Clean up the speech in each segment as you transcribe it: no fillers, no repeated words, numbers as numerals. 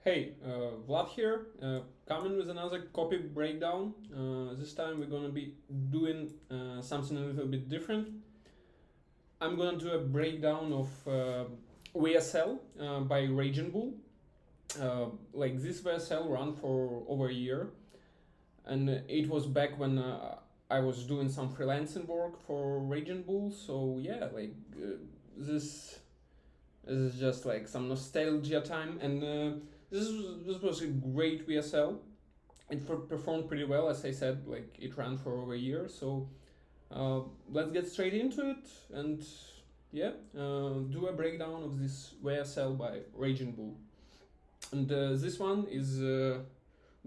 Hey, Vlad here, coming with another copy breakdown. This time we're gonna be doing something a little bit different. I'm gonna do a breakdown of VSL by Raging Bull. Like this VSL ran for over a year, and it was back when I was doing some freelancing work for Raging Bull. So yeah, this is just like some nostalgia time, and this was a great VSL. It performed pretty well, as I said. Like it ran for over a year, so let's get straight into it and yeah, do a breakdown of this VSL by Raging Bull. And this one is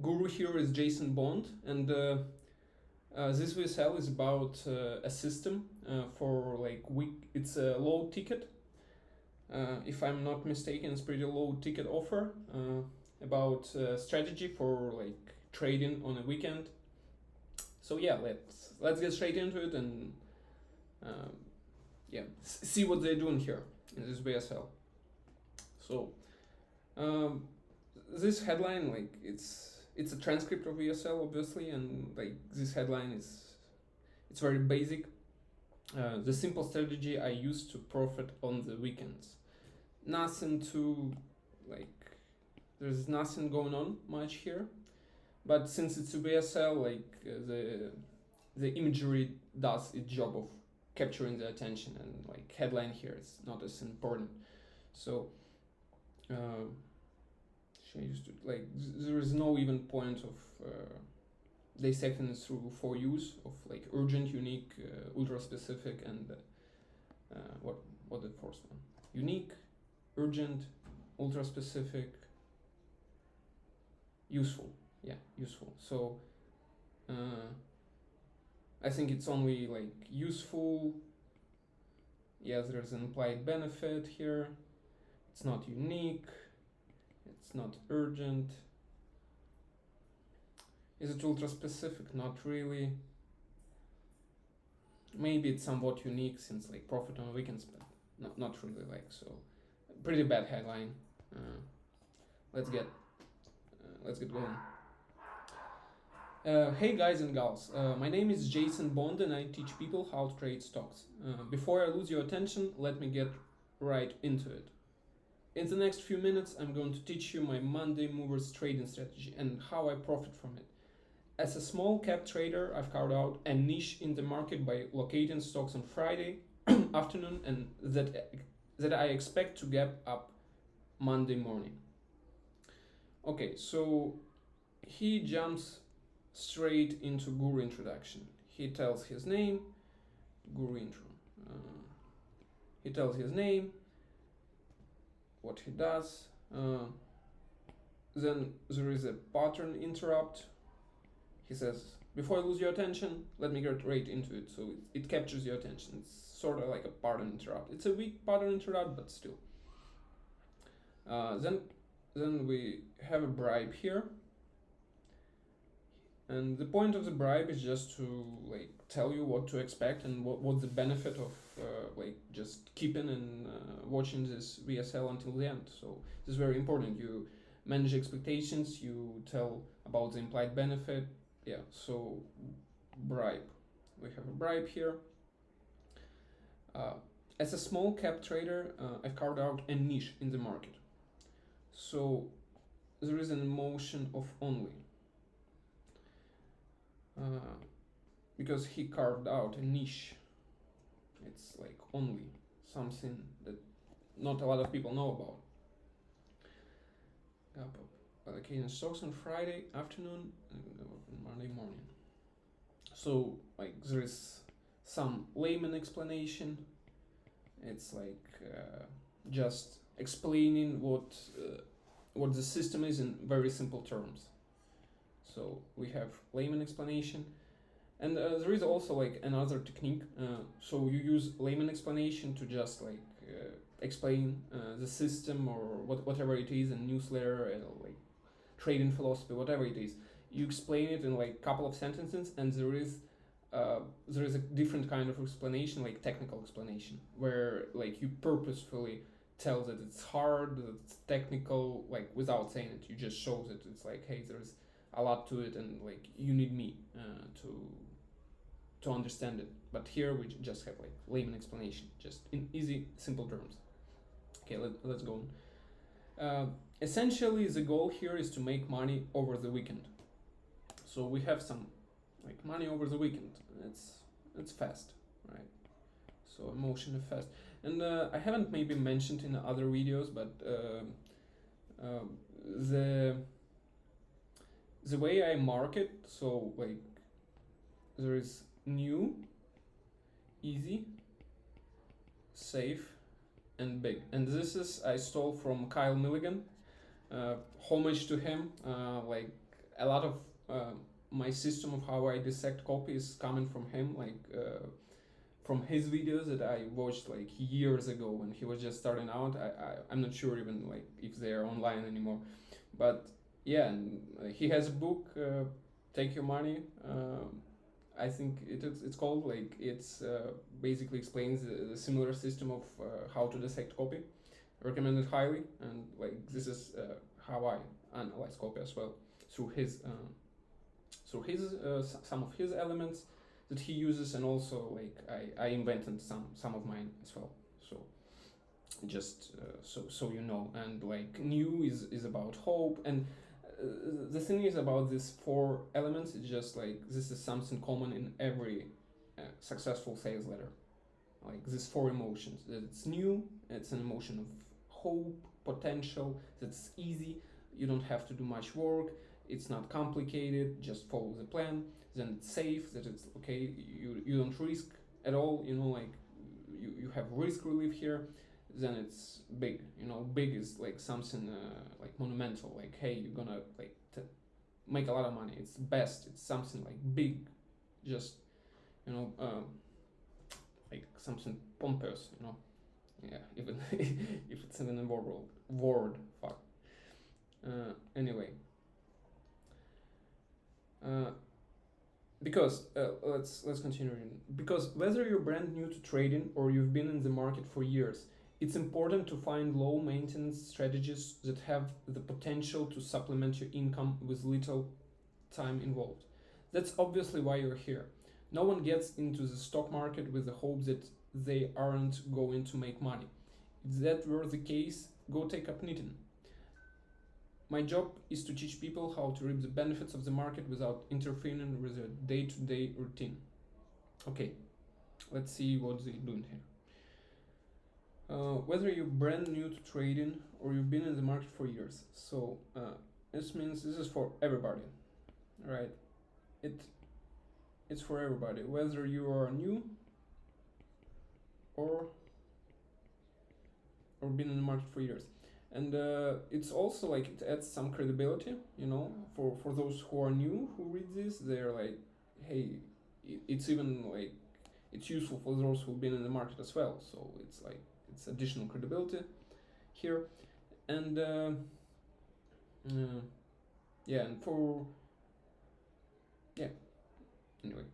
guru here is Jason Bond, and this VSL is about a system for like it's a low ticket. If I'm not mistaken, it's pretty low ticket offer about strategy for like trading on a weekend. So yeah, let's get straight into it and yeah, see what they're doing here in this VSL. So this headline, like it's a transcript of VSL obviously, and like this headline it's very basic. The simple strategy I use to profit on the weekends. Nothing too like there's nothing going on much here, but since it's a VSL, like the imagery does its job of capturing the attention, and like headline here is not as important. So she used to like there is no even point of dissecting it through four use of like urgent, unique, ultra specific, and what the first one? Unique, urgent, ultra specific, useful. Yeah, useful. So I think it's only like useful. Yes, there's an implied benefit here. It's not unique. It's not urgent. Is it ultra specific? Not really. Maybe it's somewhat unique since like profit on weekends, but not really like so. Pretty bad headline. Let's get going. Hey guys and gals, my name is Jason Bond and I teach people how to trade stocks. Before I lose your attention, let me get right into it. In the next few minutes, I'm going to teach you my Monday movers trading strategy and how I profit from it. As a small cap trader, I've carved out a niche in the market by locating stocks on Friday afternoon and that I expect to gap up Monday morning. Okay, so he jumps straight into guru introduction. He tells his name, guru intro. He tells his name, what he does. Then there is a pattern interrupt. He says, before I lose your attention, let me get right into it. So it captures your attention. It's sort of like a pattern interrupt. It's a weak pattern interrupt, but still. Then we have a bribe here. And the point of the bribe is just to like tell you what to expect and what's the benefit of like just keeping and watching this VSL until the end. So this is very important. You manage expectations, you tell about the implied benefit. Yeah, so bribe. We have a bribe here. As a small cap trader, I've carved out a niche in the market. So there is an emotion of only. Because he carved out a niche. It's like only something that not a lot of people know about. Allocating stocks on Friday afternoon and Monday morning. So like there is some layman explanation. It's like just explaining what the system is in very simple terms. So we have layman explanation, and there is also like another technique. So you use layman explanation to just like explain the system or whatever it is, a newsletter, like trading philosophy, whatever it is. You explain it in like a couple of sentences, and there is a different kind of explanation, like technical explanation, where like you purposefully tell that it's hard, that it's technical, like without saying it. You just shows it. It's like, hey, there's a lot to it, and like you need me to understand it. But here we just have like layman explanation, just in easy, simple terms. Okay, let's go on. Essentially, the goal here is to make money over the weekend. So we have some like money over the weekend. It's fast, right? So emotion is fast, and I haven't maybe mentioned in other videos, but the the way I market, so like there is new, easy, safe, and big. And this is I stole from Kyle Milligan. Homage to him. Like a lot of my system of how I dissect copy is coming from him. Like from his videos that I watched like years ago when he was just starting out. I'm not sure even like if they're online anymore, but yeah, and he has a book, Take Your Money. I think it's called, like it's basically explains the similar system of how to dissect copy. Recommend it highly, and like this is how I analyze copy as well through his some of his elements that he uses, and also like I invented some of mine as well. So just so you know, and like new is about hope, and the thing is about these four elements. It's just like this is something common in every successful sales letter. Like these four emotions. It's new. It's an emotion of hope, potential. That's easy. You don't have to do much work. It's not complicated. Just follow the plan. Then it's safe. That it's okay. You don't risk at all. You know, like you have risk relief here. Then it's big. You know, big is like something like monumental. Like hey, you're gonna like make a lot of money. It's best. It's something like big. Just you know. Like something pompous, you know. Yeah, even if it's even a word, fuck. Anyway, because let's continue. Because whether you're brand new to trading or you've been in the market for years, it's important to find low maintenance strategies that have the potential to supplement your income with little time involved. That's obviously why you're here. No one gets into the stock market with the hope that they aren't going to make money. If that were the case, go take up knitting. My job is to teach people how to reap the benefits of the market without interfering with their day-to-day routine. Okay, let's see what they're doing here. Whether you're brand new to trading or you've been in the market for years. So this means this is for everybody, right? It's for everybody, whether you are new or been in the market for years. And it's also like it adds some credibility, you know, for those who are new who read this. They're like, hey, it's even like it's useful for those who've been in the market as well. So it's like it's additional credibility here. And yeah, and for yeah, anyway,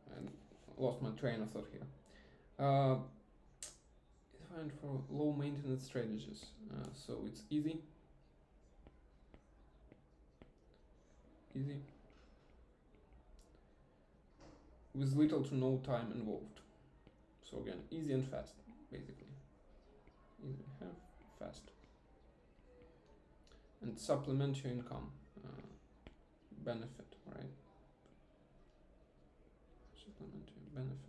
I lost my train of thought here. Find for low maintenance strategies. So it's easy, with little to no time involved. So again, easy and fast, basically. Easy, fast, and supplement your income benefit, right? Supplement your benefit.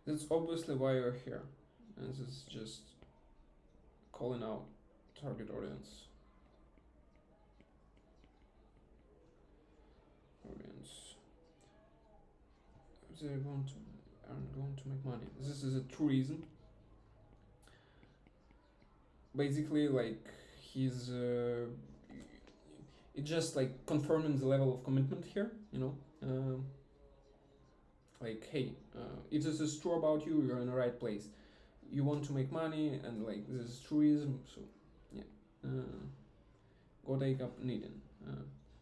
That's obviously why you're here, and this is just calling out target audience. They're aren't going to make money. This is a true reason. Basically, like he's it just like confirming the level of commitment here, you know. Like hey, if this is true about you, you're in the right place. You want to make money, and like this is truism. So yeah, go take up knitting.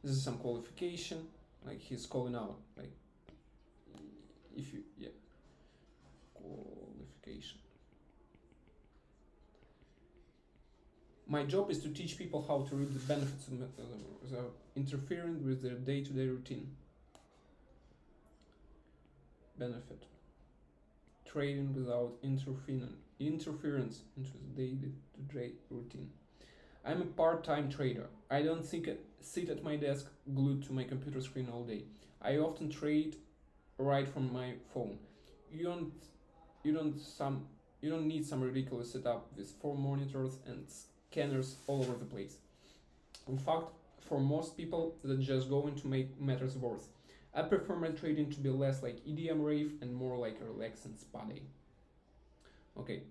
This is some qualification. Like he's calling out. Like if you education. My job is to teach people how to reap the benefits without interfering with their day-to-day routine. Benefit. Trading without interference into the day-to-day routine. I'm a part-time trader. I don't sit at my desk glued to my computer screen all day. I often trade right from my phone. You don't you don't some you don't need some ridiculous setup with 4 monitors and scanners all over the place. In fact, for most people, that's just going to make matters worse. I prefer my trading to be less like EDM rave and more like a relaxing spa day. Okay,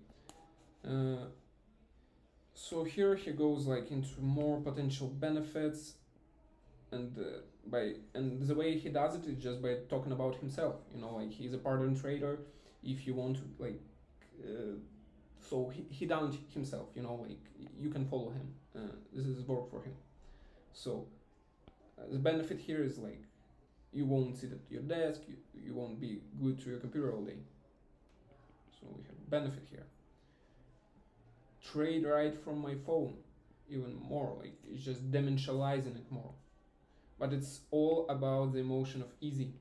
uh, so here he goes like into more potential benefits, and the way he does it is just by talking about himself. Like he's a part-time trader. If you want to like, so he done it himself. Like you can follow him. This is work for him. So the benefit here is like you won't sit at your desk. You won't be glued to your computer all day. So we have benefit here. Trade right from my phone, even more like it's just dimensionalizing it more. But it's all about the emotion of easy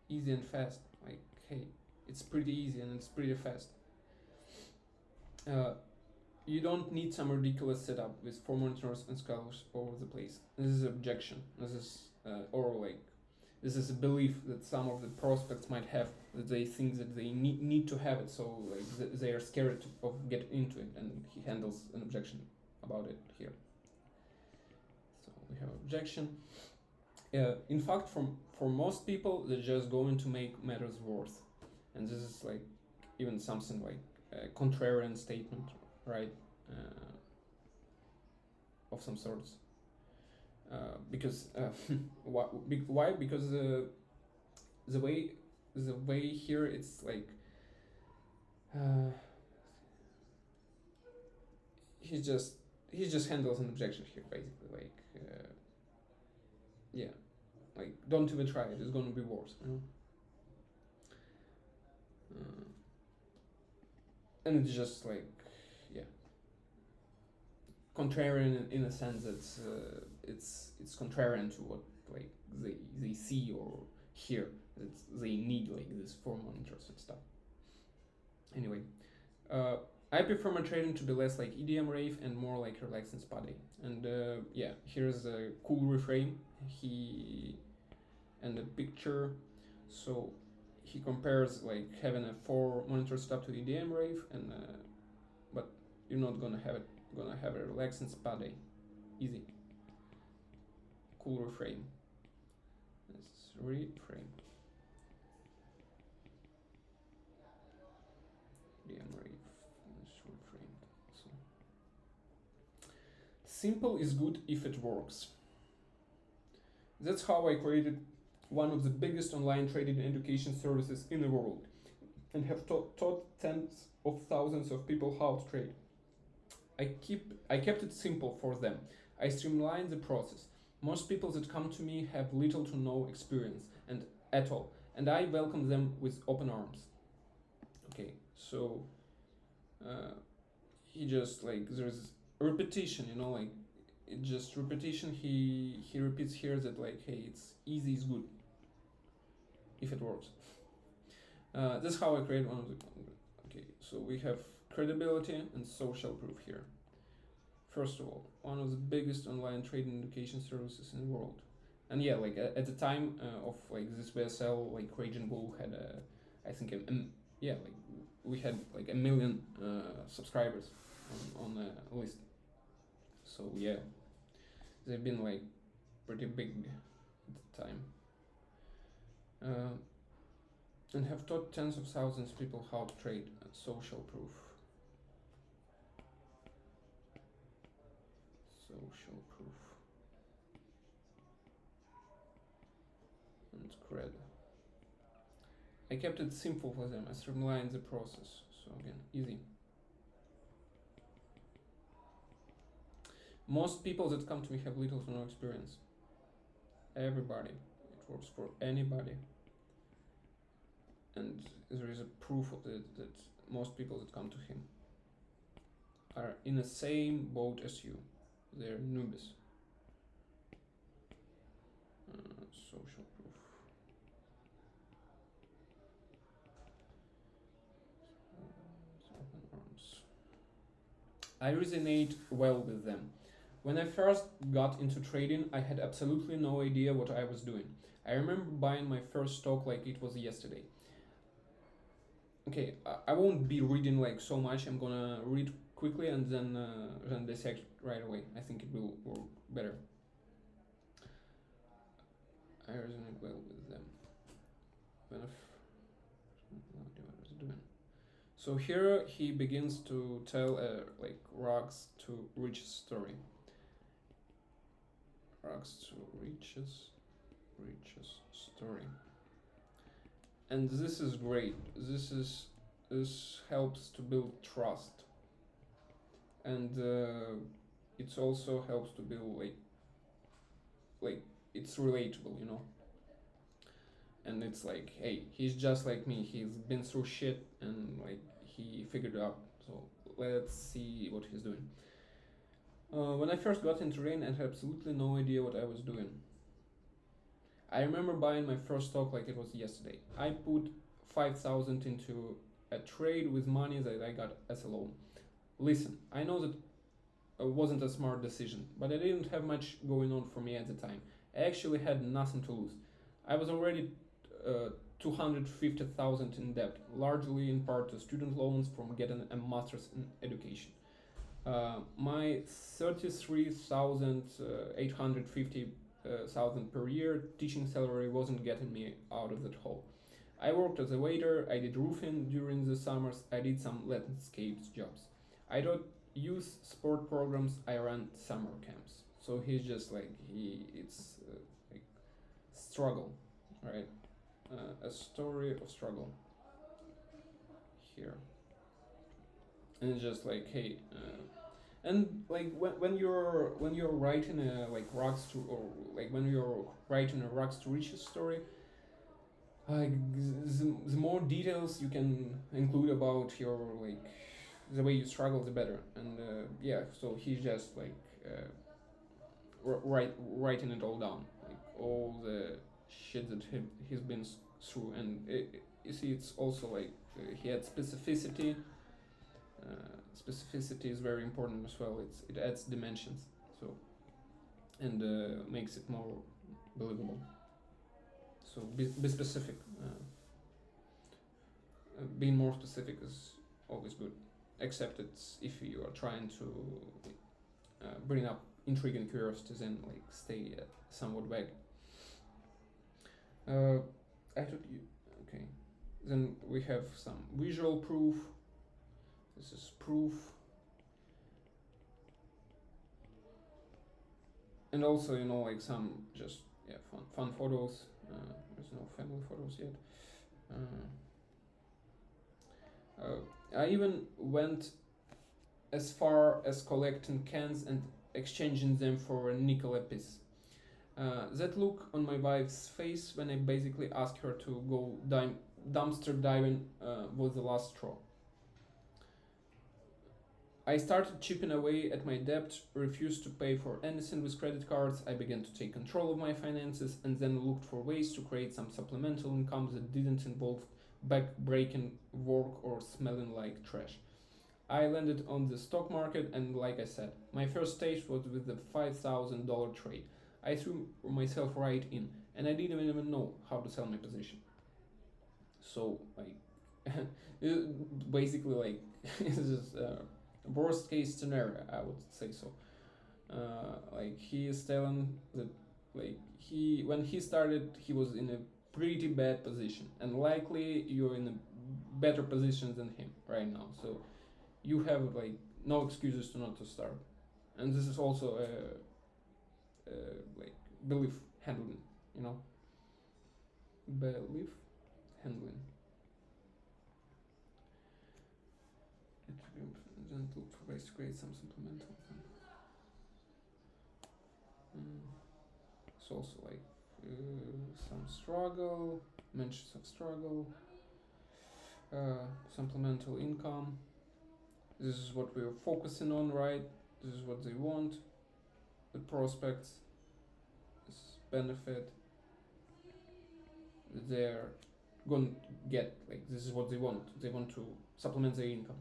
and fast. Like, hey, it's pretty easy and it's pretty fast. You don't need some ridiculous setup with 4 monitors and scholars all over the place. This is objection. This is this is a belief that some of the prospects might have, that they think that they need to have it, so like they are scared of getting into it, and he handles an objection about it here. So we have objection. In fact, for most people, they're just going to make matters worse, and this is like even something like a contrarian statement, right? Of some sorts. Because why? Because the way here it's like he just handles an objection here basically, like yeah, like don't even try it, it's gonna be worse, and it's just like yeah, contrarian in a sense that it's contrarian to what like they see or hear, that they need like these 4 monitors and stuff. Anyway, I prefer my trading to be less like EDM rave and more like relaxing spa day. And yeah, here's a cool reframe and a picture. So he compares like having a 4 monitor setup to EDM rave, and but you're not gonna have it. You're gonna have a relaxing spa day, easy. Cool reframe. Let's reframe. EDM rave. So. Simple is good if it works. That's how I created one of the biggest online trading and education services in the world, and have taught tens of thousands of people how to trade. I kept it simple for them. I streamlined the process. Most people that come to me have little to no experience and at all, and I welcome them with open arms. Okay, so he just like there's repetition, like it just repetition. He repeats here that like, hey, it's easy is good if it works. That's how I create one of the. Okay, so we have credibility and social proof here. First of all, one of the biggest online trading education services in the world, and yeah, like at the time of like this VSL, like Raging Bull had I think yeah, like we had like 1 million subscribers on the list. So yeah, they've been like pretty big at the time. And have taught tens of thousands of people how to trade. Social proof. Social proof. And cred. I kept it simple for them. I streamlined the process. So again, easy. Most people that come to me have little to no experience. Everybody. It works for anybody. And there is a proof of it that most people that come to him are in the same boat as you. They're newbies. Social proof. Open arms. I resonate well with them. When I first got into trading, I had absolutely no idea what I was doing. I remember buying my first stock like it was yesterday. Okay, I won't be reading like so much. I'm gonna read quickly and then dissect right away. I think it will work better. I resonate well with them. When I no idea what I was doing. So here he begins to tell a like rags to riches story. Rags to riches story. And this is great. This helps to build trust, and it also helps to build like it's relatable, you know. And it's like, hey, he's just like me. He's been through shit and like he figured it out. So let's see what he's doing. When I first got into rain, I had absolutely no idea what I was doing. I remember buying my first stock like it was yesterday. I put 5,000 into a trade with money that I got as a loan. Listen, I know that wasn't a smart decision, but I didn't have much going on for me at the time. I actually had nothing to lose. I was already 250,000 in debt, largely in part to student loans from getting a master's in education. My 33,850 per year teaching salary wasn't getting me out of that hole. I worked as a waiter, I did roofing during the summers, I did some landscapes jobs. I taught youth sport programs, I ran summer camps. So he's just like, it's like struggle, right? A story of struggle here. And it's just like, hey, and like when you're writing a like rocks to or like when you're writing a rocks to riches story, like the more details you can include about your like the way you struggle, the better. And yeah, so he's just like writing it all down, like all the shit that he's been through. And you see, it's also like he had specificity. Specificity is very important as well. It adds dimensions, so and makes it more believable. So be specific. Being more specific is always good, except it's if you are trying to bring up intrigue and curiosity, then like stay somewhat vague. I thought you okay. Then we have some visual proof. This is proof. And also, you know, like some just yeah fun photos. There's no family photos yet. I even went as far as collecting cans and exchanging them for a nickel apiece. That look on my wife's face when I basically asked her to go dumpster diving was the last straw. I started chipping away at my debt, refused to pay for anything with credit cards. I began to take control of my finances and then looked for ways to create some supplemental income that didn't involve back-breaking work or smelling like trash. I landed on the stock market, and like I said, my first stage was with the $5,000 trade. I threw myself right in, and I didn't even know how to sell my position. So, like, basically, like, this is worst case scenario, I would say so. Like he is telling that like he when he started he was in a pretty bad position, and likely you're in a better position than him right now. So you have like no excuses to not to start, and this is also a like belief handling, you know, belief handling. Then look for ways to create some supplemental. It's also like some struggle, mentions of struggle. Supplemental income. This is what we're focusing on, right? This is what they want. The prospects, this benefit, they're gonna get, like, this is what they want. They want to supplement their income,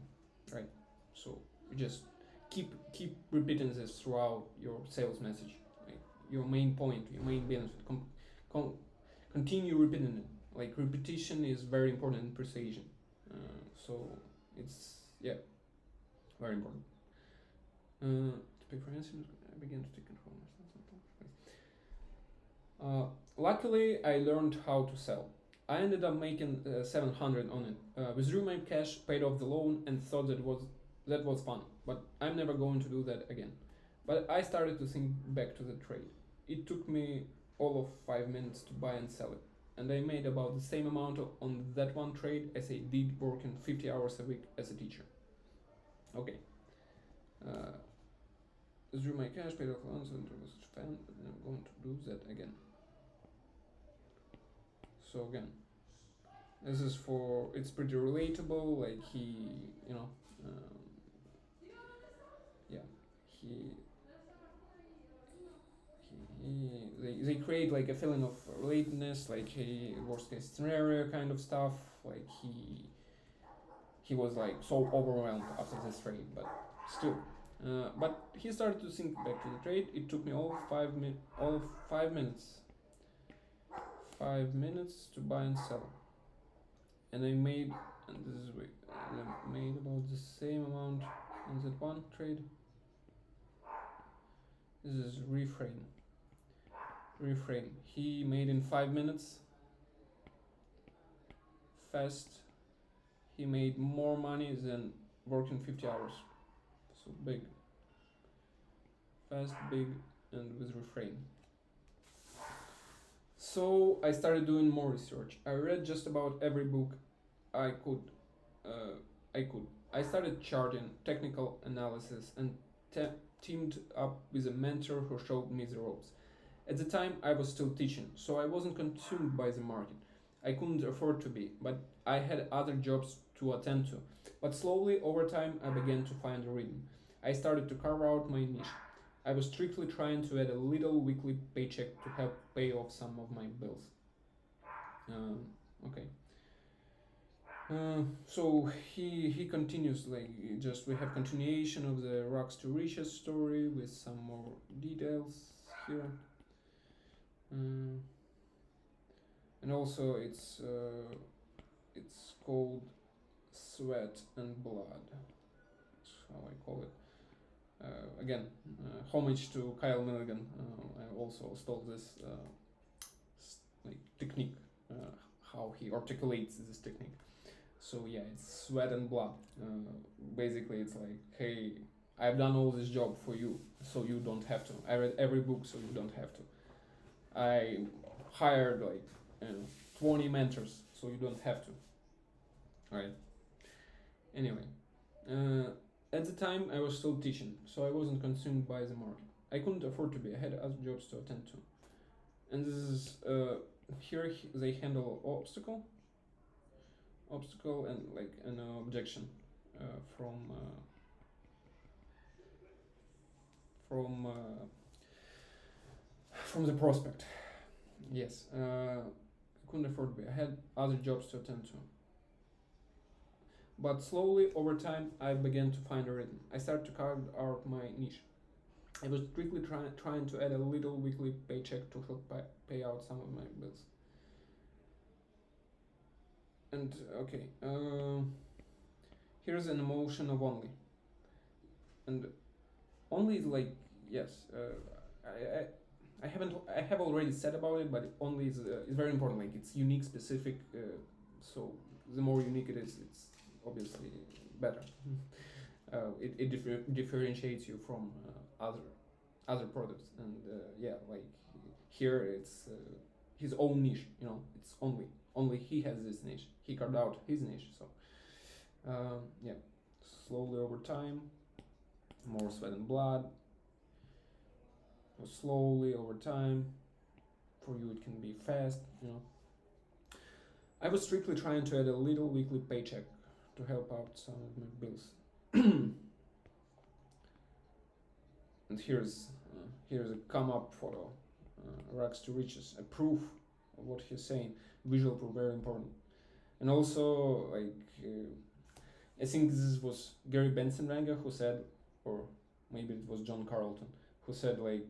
right? So you just keep repeating this throughout your sales message, like your main point, your main benefit. Continue repeating it. Like, repetition is very important in persuasion. So it's, yeah, very important. To pay for instance, I began to take control of myself. Luckily, I learned how to sell. I ended up making 700 on it. Withdrew my cash, paid off the loan, and thought that was fun. But I'm never going to do that again. But I started to think back to the trade. It took me all of 5 minutes to buy and sell it, and I made about the same amount on that one trade as I did working 50 hours a week as a teacher. Okay. Withdrew my cash, paid off loans, and was fan, but I'm going to do that again. So again, this is for, it's pretty relatable. Like, he, you know, yeah, he they create like a feeling of relatedness, like a worst case scenario kind of stuff. Like, he was like so overwhelmed after this trade, but still. But he started to think back to the trade. It took me all 5 minutes. 5 minutes to buy and sell, and I made, and this is way, I made about the same amount in that one trade. This is reframe. He made in 5 minutes. Fast. He made more money than working 50 hours. So big. Fast, big, and with reframe. So I started doing more research. I read just about every book I could. I started charting, technical analysis, and teamed up with a mentor who showed me the ropes. At the time, I was still teaching, so I wasn't consumed by the market. I couldn't afford to be, but I had other jobs to attend to. But slowly, over time, I began to find a rhythm. I started to carve out my niche. I was strictly trying to add a little weekly paycheck to help pay off some of my bills. Okay. So he continues, like, just we have continuation of the rocks to riches story with some more details here. And also it's called Sweat and Blood. That's how I call it. Again, homage to Kyle Milligan. I also stole this like technique, how he articulates this technique. So yeah, it's Sweat and Blood. Basically, it's like, hey, I've done all this job for you, so you don't have to. I read every book, so you don't have to. I hired like 20 mentors, so you don't have to. Alright. Anyway, at the time I was still teaching, so I wasn't consumed by the market. I couldn't afford to be. I had other jobs to attend to. And this is here they handle obstacle and like an objection from the prospect. Yes, I couldn't afford to be. I had other jobs to attend to. But slowly, over time, I began to find a rhythm. I started to carve out my niche. I was strictly trying to add a little weekly paycheck to help pay out some of my bills. And okay, here's an emotion of only. And only is like, yes, I have already said about it, but only is very important. Like, it's unique, specific. So the more unique it is, it's obviously better. It differentiates you from other products, and yeah, like here it's his own niche. It's only he has this niche. He carved out his niche. So yeah, slowly over time, more sweat and blood. Slowly over time. For you, it can be fast. I was strictly trying to add a little weekly paycheck to help out some of my bills. And here's a come up photo, rags to riches, a proof of what he's saying. Visual proof, very important. And also, like, I think this was Gary Benson-Wenger who said, or maybe it was John Carlton, who said, like,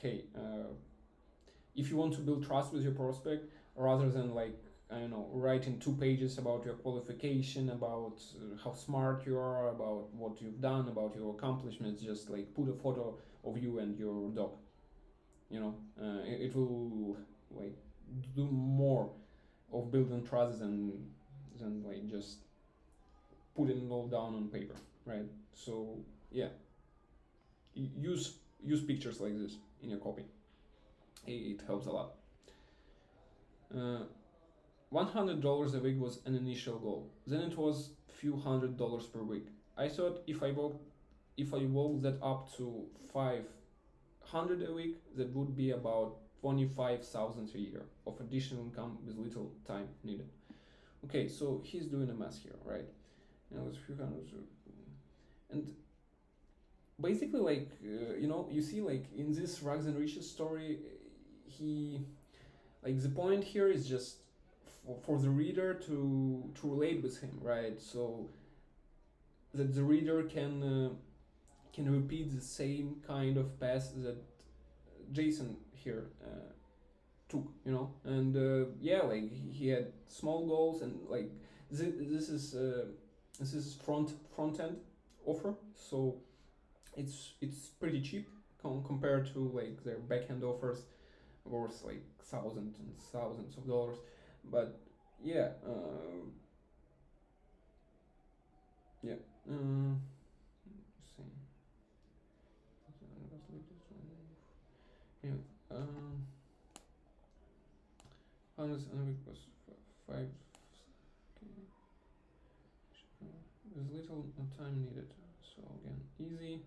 hey, if you want to build trust with your prospect, rather than, like, I don't know, writing 2 pages about your qualification, about how smart you are, about what you've done, about your accomplishments, just like put a photo of you and your dog. It will, like, do more of building trust than like just putting it all down on paper, right? So yeah, use pictures like this in your copy. It helps a lot. $100 a week was an initial goal. Then it was few $100s per week. I thought if I walk that up to 500 a week, that would be about 25,000 a year of additional income with little time needed. Okay, so he's doing a math here, right? And it was few hundreds, and basically, like, you see, like, in this Rags and Riches story, he, like, the point here is just for the reader to relate with him, right? So that the reader can repeat the same kind of path that Jason here took, and yeah, like, he had small goals, and like this is front end offer, so it's pretty cheap compared to, like, their back end offers worth like thousands and thousands of dollars. But yeah, yeah. Let's see. Yeah. Honest and week was 5. There's little time needed. So again, easy.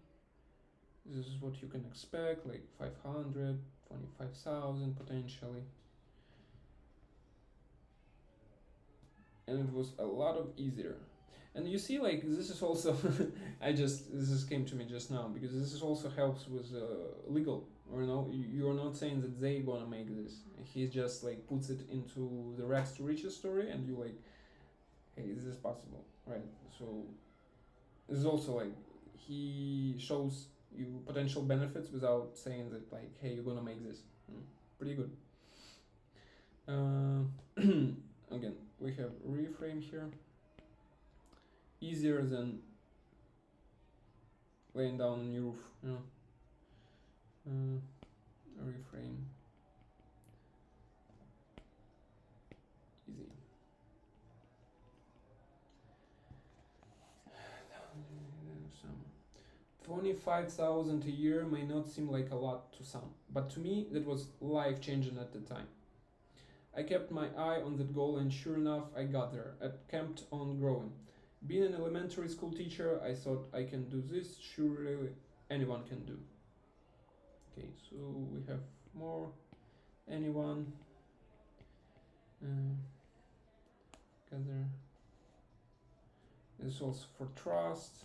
This is what you can expect, like 500, 25,000 potentially. And it was a lot of easier. And you see, like, this is also this came to me just now, because this is also helps with legal, you're not saying that they gonna make this. He just, like, puts it into the Rags to Riches story, and you, like, hey, this is possible, right? So this is also, like, he shows you potential benefits without saying that, like, hey, you're gonna make this. Pretty good. Again, we have reframe here. Easier than laying down on your roof, reframe. Easy. Some 25,000 a year may not seem like a lot to some, but to me that was life changing at the time. I kept my eye on that goal, and sure enough, I got there. I kept on growing. Being an elementary school teacher, I thought I can do this, surely anyone can do. Okay, so we have more. Anyone. Gather. This is also for trust.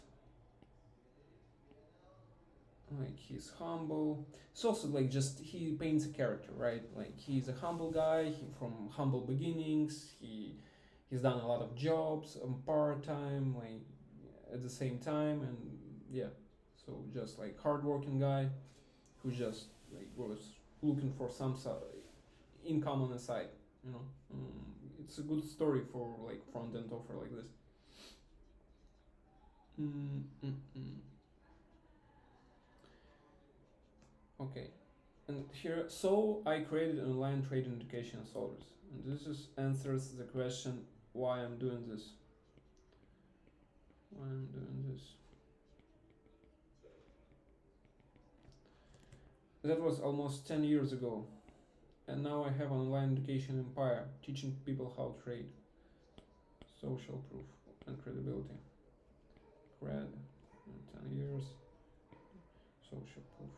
Like, he's humble. It's also, like, just he paints a character, right? Like, he's a humble guy, from humble beginnings. He's done a lot of jobs part-time, like, at the same time, and yeah, so just, like, hardworking guy who just, like, was looking for some income on the side. It's a good story for, like, front-end offer like this. Okay, and here, so I created an online trading education solvers, and this answers the question why I'm doing this. That was almost 10 years ago, and now I have an online education empire, teaching people how to trade. Social proof and credibility. Cred, 10 years. Social proof.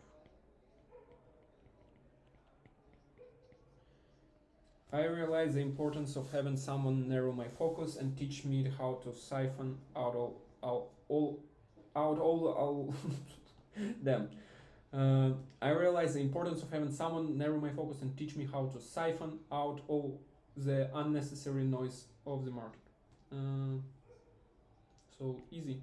I realize the importance of having someone narrow my focus and teach me how to siphon out all them. I realize the importance of having someone narrow my focus and teach me how to siphon out all the unnecessary noise of the market. So easy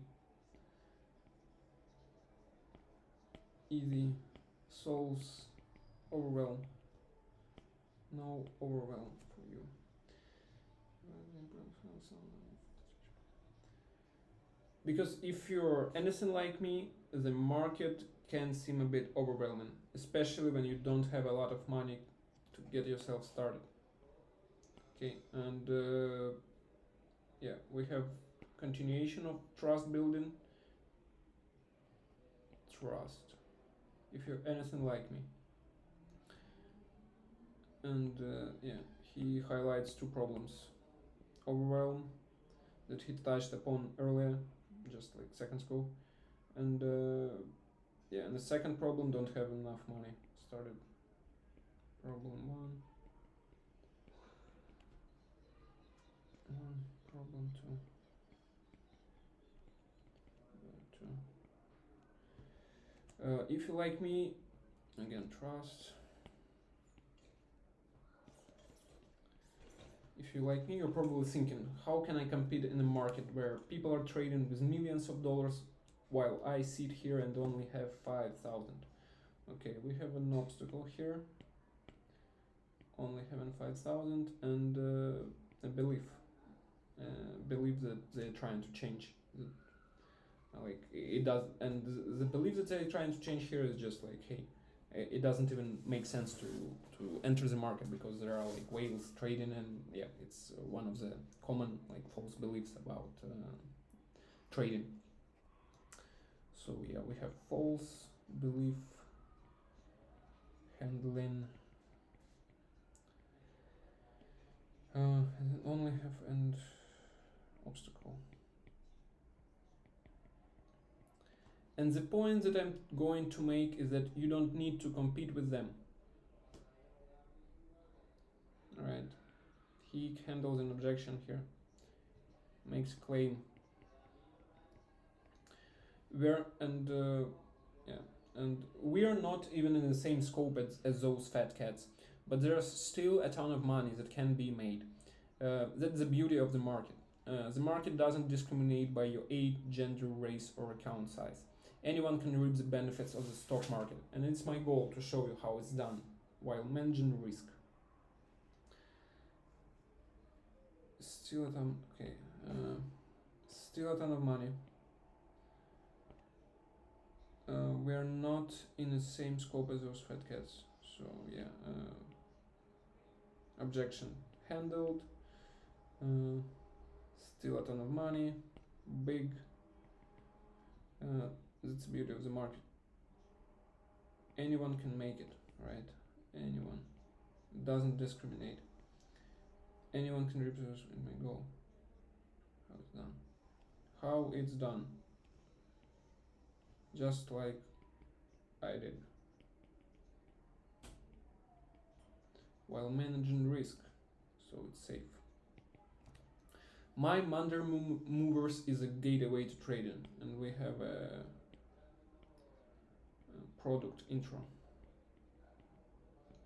solves overwhelm. No overwhelm for you. Because if you're anything like me, the market can seem a bit overwhelming, especially when you don't have a lot of money to get yourself started. Okay, and yeah, we have continuation of trust building. Trust. If you're anything like me. And yeah, he highlights two problems: overwhelm, that he touched upon earlier, just like seconds ago, and yeah, and the second problem, don't have enough money. Started problem one, problem two, if you like me, again, trust. If you like me, you're probably thinking, how can I compete in a market where people are trading with millions of dollars while I sit here and only have 5,000? Okay, we have an obstacle here. Only having 5,000 and a belief. Belief that they're trying to change. Like it does, and the belief that they're trying to change here is just like, hey, it doesn't even make sense to enter the market because there are like whales trading, and yeah, it's one of the common like false beliefs about trading. So yeah, we have false belief handling, and only have and obstacle. And the point that I'm going to make is that you don't need to compete with them. Alright, he handles an objection here, makes a claim. And we are not even in the same scope as those fat cats, but there's still a ton of money that can be made. That's the beauty of the market. The market doesn't discriminate by your age, gender, race, or account size. Anyone can reap the benefits of the stock market, and it's my goal to show you how it's done while managing risk. Still a ton, okay. Still a ton of money. We're not in the same scope as those fat cats, so yeah. Objection handled. Still a ton of money. Big. That's the beauty of the market. Anyone can make it, right? Anyone. It doesn't discriminate. Anyone can represent in my goal. How it's done. How it's done. Just like I did. While managing risk, so it's safe. My Munder Movers is a gateway to trading, and we have a product intro.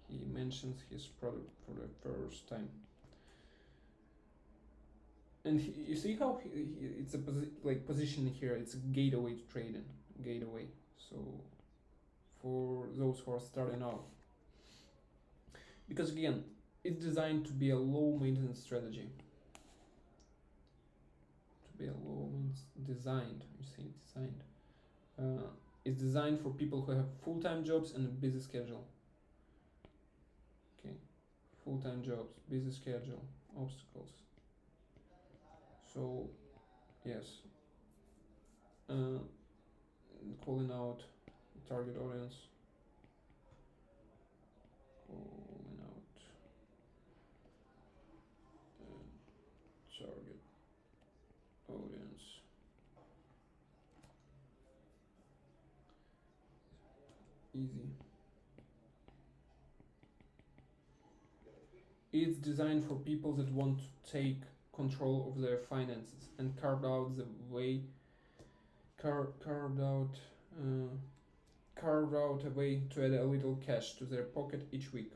He mentions his product for the first time. And you see how it's a position here. It's a gateway to trading. Gateway. So for those who are starting out, because again, it's designed to be a low maintenance strategy. To be a low designed. You see, designed. It's designed for people who have full-time jobs and a busy schedule. Okay, full-time jobs, busy schedule, obstacles. So, yes, calling out target audience, calling out target audience. Easy. It's designed for people that want to take control of their finances and uh, carved out a way to add a little cash to their pocket each week.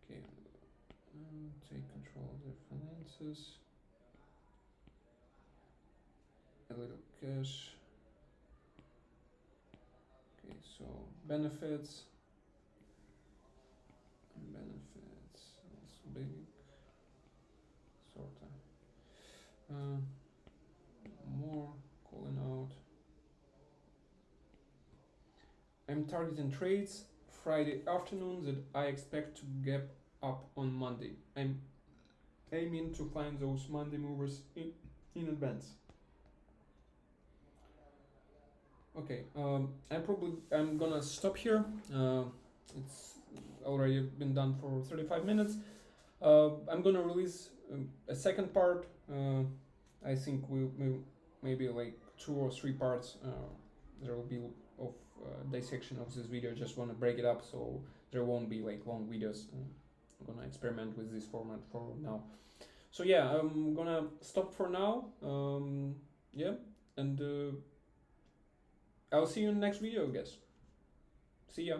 Okay, take control of their finances, a little cash. Okay, so benefits, that's big, sorta. More calling out. I'm targeting trades Friday afternoon that I expect to gap up on Monday. I'm aiming to find those Monday movers in advance. Okay, I'm gonna stop here. It's already been done for 35 minutes. I'm gonna release a second part. I think we maybe like 2 or 3 parts. There will be of dissection of this video. Just want to break it up so there won't be like long videos. I'm gonna experiment with this format for now. So yeah, I'm gonna stop for now. Yeah, and I'll see you in the next video, I guess. See ya.